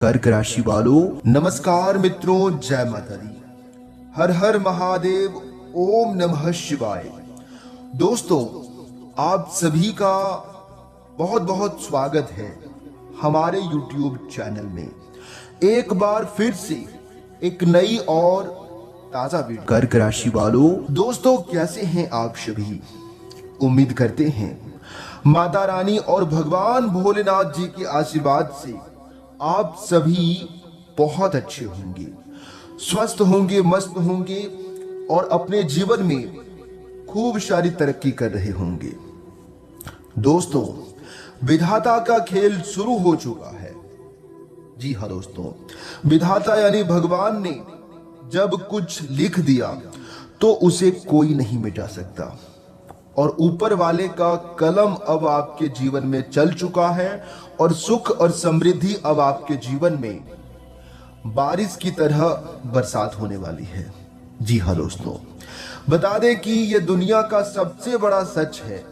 कर्क राशि वालों नमस्कार मित्रों, जय माता दी, हर हर महादेव, ओम नमः शिवाय। दोस्तों, आप सभी का बहुत बहुत स्वागत है हमारे YouTube चैनल में। एक बार फिर से एक नई और ताजा वीडियो। कर्क राशि वालों दोस्तों, कैसे हैं आप सभी? उम्मीद करते हैं माता रानी और भगवान भोलेनाथ जी के आशीर्वाद से आप सभी बहुत अच्छे होंगे, स्वस्थ होंगे, मस्त होंगे और अपने जीवन में खूब सारी तरक्की कर रहे होंगे। दोस्तों, विधाता का खेल शुरू हो चुका है। जी हाँ दोस्तों, विधाता यानी भगवान ने जब कुछ लिख दिया तो उसे कोई नहीं मिटा सकता और ऊपर वाले का कलम अब आपके जीवन में चल चुका है और सुख और समृद्धि अब आपके जीवन में बारिश की तरह बरसात होने वाली है। जी हाँ दोस्तों, बता दें कि यह दुनिया का सबसे बड़ा सच है।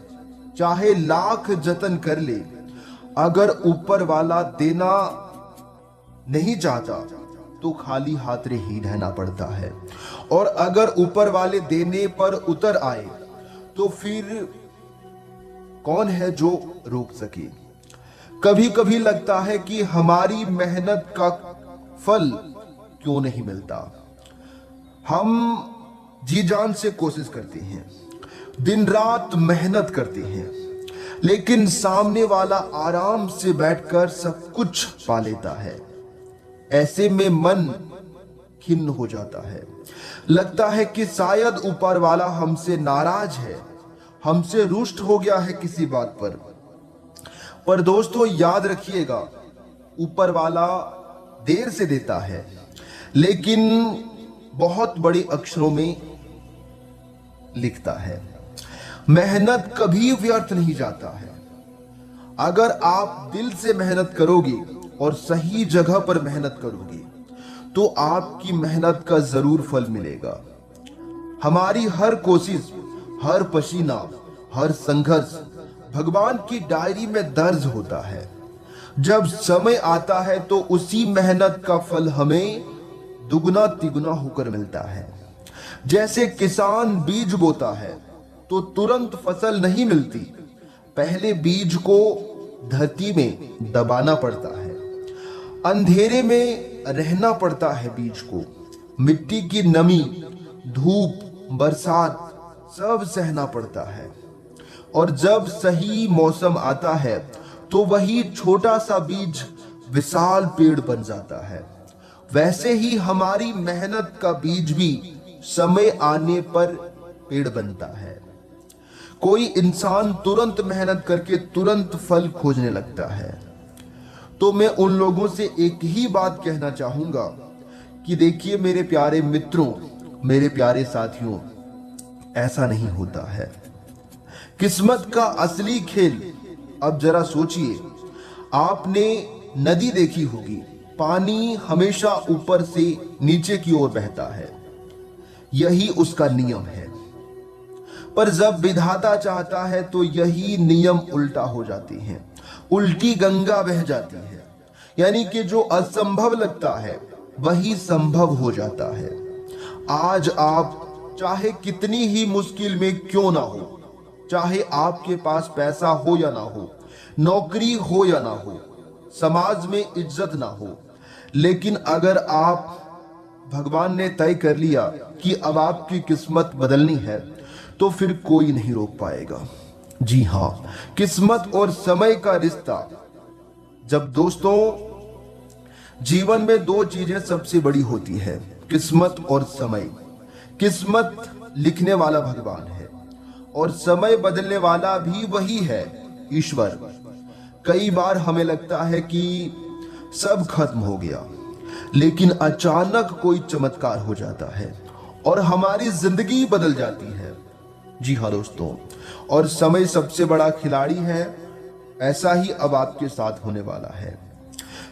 चाहे लाख जतन कर ले, अगर ऊपर वाला देना नहीं चाहता तो खाली हाथ ही रहना पड़ता है, और अगर ऊपर वाले देने पर उतर आए तो फिर कौन है जो रोक सके। कभी कभी लगता है कि हमारी मेहनत का फल क्यों नहीं मिलता। हम जी जान से कोशिश करते हैं, दिन रात मेहनत करते हैं, लेकिन सामने वाला आराम से बैठकर सब कुछ पा लेता है। ऐसे में मन खिन्न हो जाता है। लगता है कि शायद ऊपर वाला हमसे नाराज है, हमसे रुष्ट हो गया है किसी बात पर दोस्तों याद रखिएगा, ऊपर वाला देर से देता है लेकिन बहुत बड़े अक्षरों में लिखता है। मेहनत कभी व्यर्थ नहीं जाता है। अगर आप दिल से मेहनत करोगे और सही जगह पर मेहनत करोगे तो आपकी मेहनत का जरूर फल मिलेगा। हमारी हर कोशिश, हर पसीना, हर संघर्ष भगवान की डायरी में दर्ज होता है। जब समय आता है तो उसी मेहनत का फल हमें दुगना तिगुना होकर मिलता है। जैसे किसान बीज बोता है तो तुरंत फसल नहीं मिलती, पहले बीज को धरती में दबाना पड़ता है, अंधेरे में रहना पड़ता है बीज को, मिट्टी की नमी, धूप, बरसात सब सहना पड़ता है, और जब सही मौसम आता है तो वही छोटा सा बीज विशाल पेड़ बन जाता है। वैसे ही हमारी मेहनत का बीज भी समय आने पर पेड़ बनता है। कोई इंसान तुरंत मेहनत करके तुरंत फल खोजने लगता है, तो मैं उन लोगों से एक ही बात कहना चाहूंगा कि देखिए मेरे प्यारे मित्रों, मेरे प्यारे साथियों, ऐसा नहीं होता है। किस्मत का असली खेल, अब जरा सोचिए, आपने नदी देखी होगी, पानी हमेशा ऊपर से नीचे की ओर बहता है, यही उसका नियम है। पर जब विधाता चाहता है तो यही नियम उल्टा हो जाते हैं, उल्टी गंगा बह जाती है। यानी कि जो असंभव लगता है वही संभव हो जाता है। आज आप चाहे कितनी ही मुश्किल में क्यों ना हो, चाहे आपके पास पैसा हो या ना हो, नौकरी हो या ना हो, समाज में इज्जत ना हो, लेकिन अगर आप भगवान ने तय कर लिया कि अब आपकी किस्मत बदलनी है तो फिर कोई नहीं रोक पाएगा। जी हाँ, किस्मत और समय का रिश्ता। जब दोस्तों जीवन में दो चीजें सबसे बड़ी होती है, किस्मत और समय। किस्मत लिखने वाला भगवान है और समय बदलने वाला भी वही है, ईश्वर। कई बार हमें लगता है कि सब खत्म हो गया, लेकिन अचानक कोई चमत्कार हो जाता है और हमारी जिंदगी बदल जाती है। जी हाँ दोस्तों, और समय सबसे बड़ा खिलाड़ी है। ऐसा ही अब आपके साथ होने वाला है।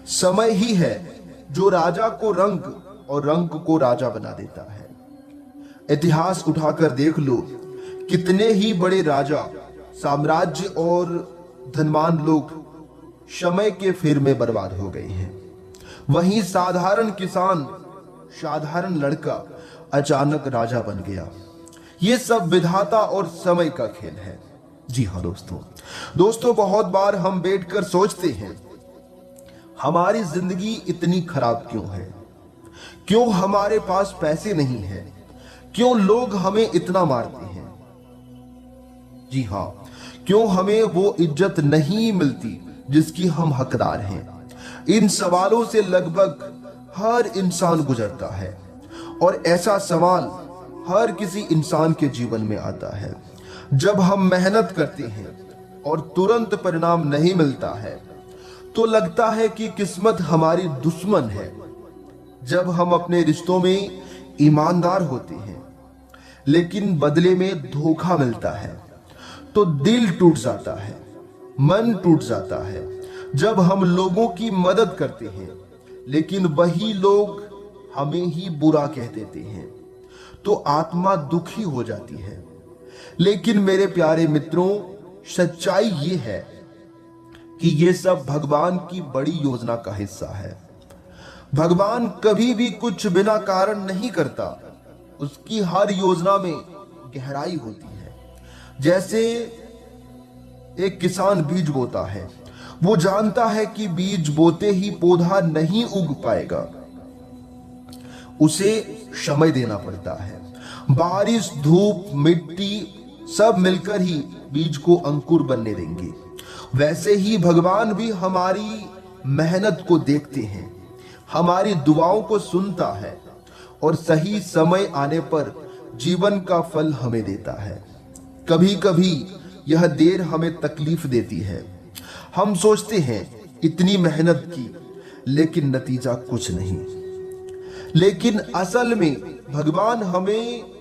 समय ही है जो राजा को रंक और रंक को राजा बना देता है। इतिहास उठाकर देख लो, कितने ही बड़े राजा, साम्राज्य और धनवान लोग समय के फेर में बर्बाद हो गए हैं। वहीं साधारण किसान, साधारण लड़का अचानक राजा बन गया। ये सब विधाता और समय का खेल है। जी हाँ दोस्तों, बहुत बार हम बैठकर सोचते हैं, हमारी जिंदगी इतनी खराब क्यों है? क्यों हमारे पास पैसे नहीं है? क्यों लोग हमें इतना मारते हैं? जी हाँ, क्यों हमें वो इज्जत नहीं मिलती जिसकी हम हकदार हैं? इन सवालों से लगभग हर इंसान गुजरता है, और ऐसा सवाल हर किसी इंसान के जीवन में आता है। जब हम मेहनत करते हैं और तुरंत परिणाम नहीं मिलता है तो लगता है कि किस्मत हमारी दुश्मन है। जब हम अपने रिश्तों में ईमानदार होते हैं लेकिन बदले में धोखा मिलता है तो दिल टूट जाता है, मन टूट जाता है। जब हम लोगों की मदद करते हैं लेकिन वही लोग हमें ही बुरा कह देते हैं तो आत्मा दुखी हो जाती है। लेकिन मेरे प्यारे मित्रों, सच्चाई ये है कि ये सब भगवान की बड़ी योजना का हिस्सा है। भगवान कभी भी कुछ बिना कारण नहीं करता। उसकी हर योजना में गहराई होती है। जैसे एक किसान बीज बोता है, वो जानता है कि बीज बोते ही पौधा नहीं उग पाएगा, उसे समय देना पड़ता है। बारिश, धूप, मिट्टी सब मिलकर ही बीज को अंकुर बनने देंगे। वैसे ही भगवान भी हमारी मेहनत को देखते हैं, हमारी दुआओं को सुनता है और सही समय आने पर जीवन का फल हमें देता है। कभी कभी यह देर हमें तकलीफ देती है। हम सोचते हैं इतनी मेहनत की लेकिन नतीजा कुछ नहीं। लेकिन असल में भगवान हमें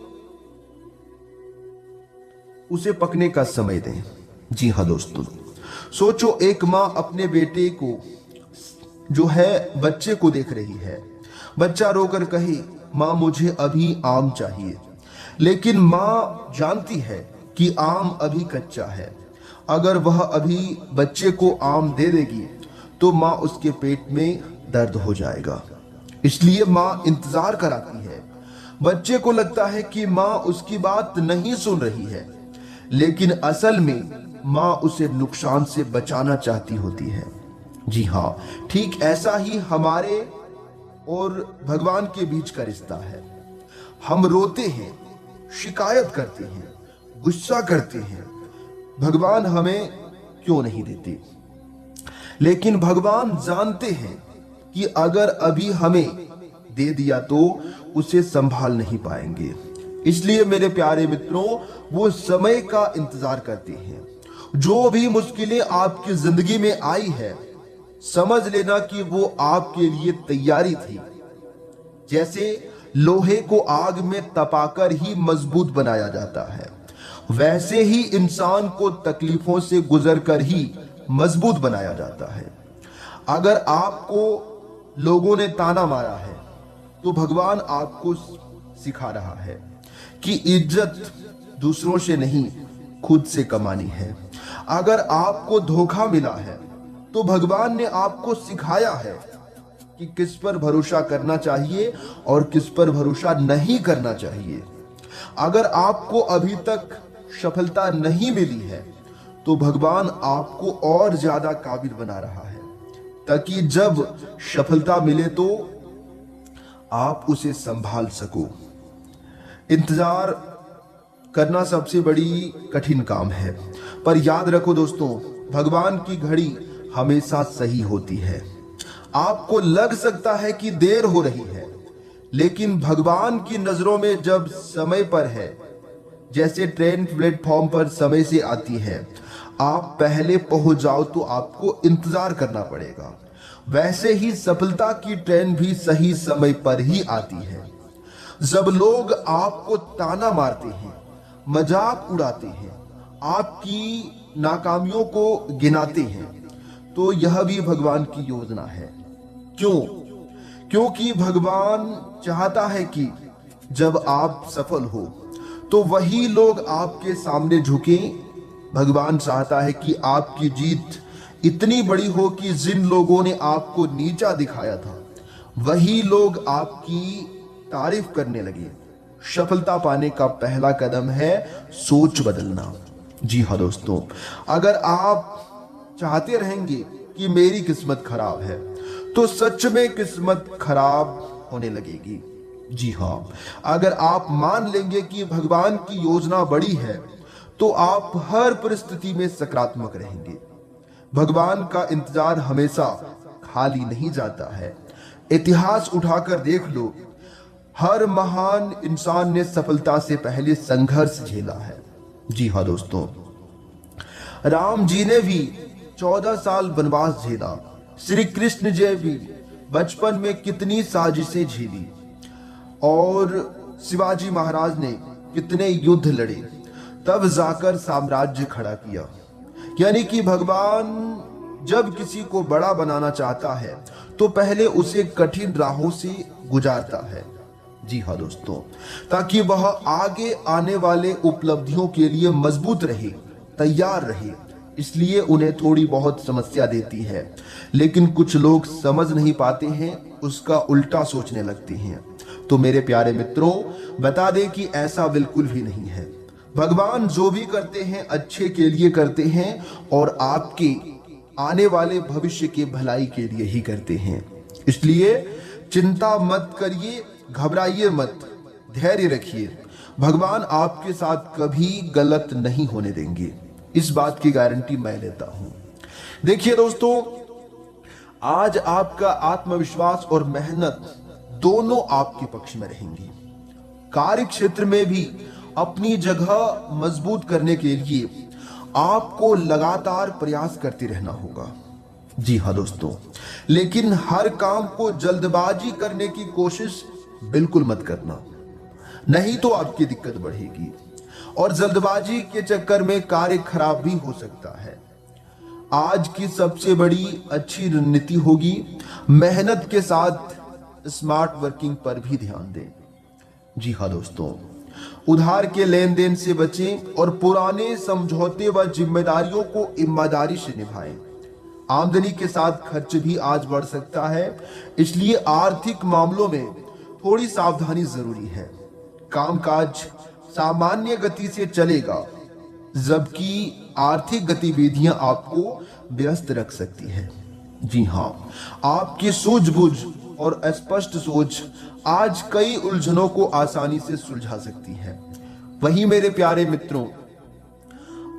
उसे पकने का समय दें। जी हाँ दोस्तों, सोचो एक माँ अपने बेटे को जो है बच्चे को देख रही है। बच्चा रोकर कहे, माँ मुझे अभी आम चाहिए। लेकिन माँ जानती है कि आम अभी कच्चा है। अगर वह अभी बच्चे को आम दे देगी तो माँ उसके पेट में दर्द हो जाएगा। इसलिए माँ इंतजार कराती है। बच्चे को लगता है कि माँ उसकी बात नहीं सुन रही है, लेकिन असल में माँ उसे नुकसान से बचाना चाहती होती है। जी हाँ, ठीक ऐसा ही हमारे और भगवान के बीच का रिश्ता है। हम रोते हैं, शिकायत करते हैं, गुस्सा करते हैं, भगवान हमें क्यों नहीं देते? लेकिन भगवान जानते हैं कि अगर अभी हमें दे दिया तो उसे संभाल नहीं पाएंगे। इसलिए मेरे प्यारे मित्रों, वो समय का इंतजार करते हैं। जो भी मुश्किलें आपकी जिंदगी में आई है, समझ लेना कि वो आपके लिए तैयारी थी। जैसे लोहे को आग में तपाकर ही मजबूत बनाया जाता है, वैसे ही इंसान को तकलीफों से गुजरकर ही मजबूत बनाया जाता है। अगर आपको लोगों ने ताना मारा है तो भगवान आपको सिखा रहा है कि इज्जत दूसरों से नहीं, खुद से कमानी है। अगर आपको धोखा मिला है तो भगवान ने आपको सिखाया है कि किस पर भरोसा करना चाहिए और किस पर भरोसा नहीं करना चाहिए। अगर आपको अभी तक सफलता नहीं मिली है तो भगवान आपको और ज्यादा काबिल बना रहा है, ताकि जब सफलता मिले तो आप उसे संभाल सको। इंतजार करना सबसे बड़ी कठिन काम है, पर याद रखो दोस्तों, भगवान की घड़ी हमेशा सही होती है। आपको लग सकता है कि देर हो रही है, लेकिन भगवान की नजरों में जब समय पर है, जैसे ट्रेन प्लेटफॉर्म पर समय से आती है, आप पहले पहुंच जाओ तो आपको इंतजार करना पड़ेगा। वैसे ही सफलता की ट्रेन भी सही समय पर ही आती है। जब लोग आपको ताना मारते हैं, मजाक उड़ाते हैं, आपकी नाकामियों को गिनाते हैं, तो यह भी भगवान की योजना है। क्यों? क्योंकि भगवान चाहता है कि जब आप सफल हो तो वही लोग आपके सामने झुकें। भगवान चाहता है कि आपकी जीत इतनी बड़ी हो कि जिन लोगों ने आपको नीचा दिखाया था वही लोग आपकी तारीफ करने लगे। सफलता पाने का पहला कदम है सोच बदलना। जी हाँ दोस्तों, अगर आप चाहते रहेंगे कि मेरी किस्मत खराब है, तो सच में किस्मत खराब होने लगेगी। जी हाँ, अगर आप मान लेंगे कि भगवान की योजना बड़ी है, तो आप हर परिस्थिति में सकारात्मक रहेंगे। भगवान का इंतजार हमेशा खाली नहीं जाता है। इतिहास उठाकर देख लो, हर महान इंसान ने सफलता से पहले संघर्ष झेला है। जी हाँ दोस्तों, राम जी ने भी 14 साल वनवास झेला। श्री कृष्ण जी भी बचपन में कितनी साजिशें झेली, और शिवाजी महाराज ने कितने युद्ध लड़े, तब जाकर साम्राज्य खड़ा किया। यानी कि भगवान जब किसी को बड़ा बनाना चाहता है, तो पहले उसे कठिन राहों से गुजारता है। जी हाँ दोस्तों, ताकि वह आगे आने वाले उपलब्धियों के लिए मजबूत रहे, तैयार रहे। इसलिए उन्हें थोड़ी बहुत समस्या देती है, लेकिन कुछ लोग समझ नहीं पाते हैं, उसका उल्टा सोचने लगते हैं। तो मेरे प्यारे मित्रों, बता दें कि ऐसा बिल्कुल भी नहीं है। भगवान जो भी करते हैं अच्छे के लिए करते हैं, और आपके आने वाले भविष्य के भलाई के लिए ही करते हैं। इसलिए चिंता मत करिए, घबराइए मत, धैर्य रखिए। भगवान आपके साथ कभी गलत नहीं होने देंगे, इस बात की गारंटी मैं लेता हूं। देखिए दोस्तों, आज आपका आत्मविश्वास और मेहनत दोनों आपके पक्ष में रहेंगी। कार्य क्षेत्र में भी अपनी जगह मजबूत करने के लिए आपको लगातार प्रयास करते रहना होगा। जी हाँ दोस्तों, लेकिन हर काम को जल्दबाजी करने की कोशिश बिल्कुल मत करना, नहीं तो आपकी दिक्कत बढ़ेगी, और जल्दबाजी के चक्कर में कार्य खराब भी हो सकता है। आज की सबसे बड़ी अच्छी रणनीति होगी, मेहनत के साथ स्मार्ट वर्किंग पर भी ध्यान दें। जी हाँ दोस्तों, उधार के लेन देन से बचें और पुराने समझौते व जिम्मेदारियों को ईमानदारी से निभाएं। आमदनी के साथ खर्च भी आज बढ़ सकता है, इसलिए आर्थिक मामलों में थोड़ी सावधानी जरूरी है। कामकाज सामान्य गति से चलेगा, जबकि आर्थिक गतिविधियां आपको व्यस्त रख सकती है। जी हाँ, आपकी सूझबूझ और स्पष्ट सोच आज कई उलझनों को आसानी से सुलझा सकती है। वहीं मेरे प्यारे मित्रों,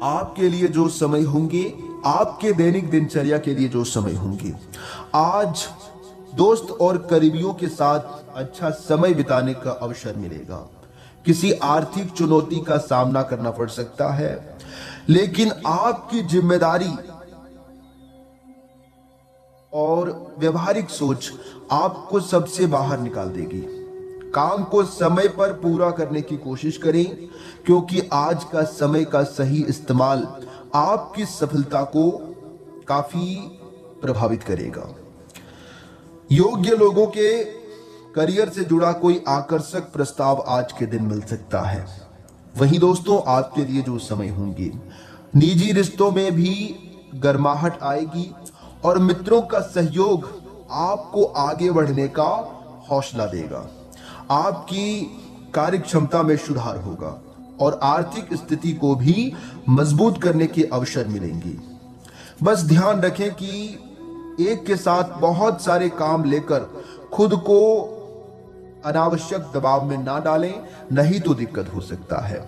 आपके लिए जो समय होंगे, आपके दैनिक दिनचर्या के लिए जो समय होंगे, आज दोस्त और करीबियों के साथ अच्छा समय बिताने का अवसर मिलेगा। किसी आर्थिक चुनौती का सामना करना पड़ सकता है, लेकिन आपकी जिम्मेदारी और व्यवहारिक सोच आपको सबसे बाहर निकाल देगी। काम को समय पर पूरा करने की कोशिश करें, क्योंकि आज का समय का सही इस्तेमाल आपकी सफलता को काफी प्रभावित करेगा। योग्य लोगों के करियर से जुड़ा कोई आकर्षक प्रस्ताव आज के दिन मिल सकता है। वहीं दोस्तों, आपके लिए जो समय होंगे, निजी रिश्तों में भी गर्माहट आएगी और मित्रों का सहयोग आपको आगे बढ़ने का हौसला देगा। आपकी कार्य क्षमता में सुधार होगा और आर्थिक स्थिति को भी मजबूत करने के अवसर मिलेंगे। बस ध्यान रखें कि एक के साथ बहुत सारे काम लेकर खुद को अनावश्यक दबाव में ना डालें, नहीं तो दिक्कत हो सकता है।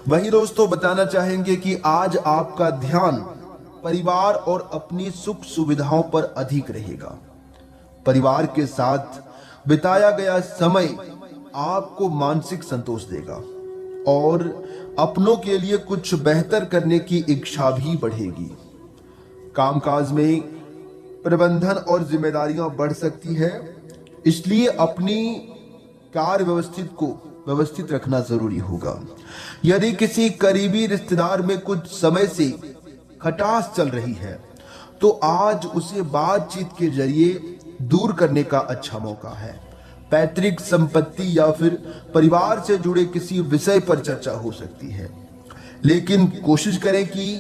वही दोस्तों, बताना चाहेंगे कि आज आपका ध्यान परिवार और अपनी सुख सुविधाओं पर अधिक रहेगा। परिवार के साथ बिताया गया समय आपको मानसिक संतोष देगा और अपनों के लिए कुछ बेहतर करने की इच्छा भी बढ़ेगी। कामकाज में प्रबंधन और जिम्मेदारियां बढ़ सकती है, इसलिए अपनी कार्य व्यवस्थित रखना जरूरी होगा। यदि किसी करीबी रिश्तेदार में कुछ समय से खटास चल रही है, तो आज उसे बातचीत के जरिए दूर करने का अच्छा मौका है। पैतृक संपत्ति या फिर परिवार से जुड़े किसी विषय पर चर्चा हो सकती है, लेकिन कोशिश करें कि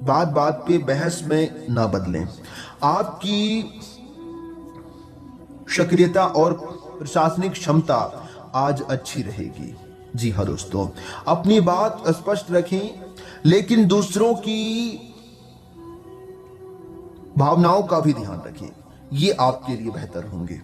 बात बात पे बहस में ना बदलें। आपकी सक्रियता और प्रशासनिक क्षमता आज अच्छी रहेगी। जी हाँ दोस्तों, अपनी बात स्पष्ट रखें, लेकिन दूसरों की भावनाओं का भी ध्यान रखें। ये आपके लिए बेहतर होंगे।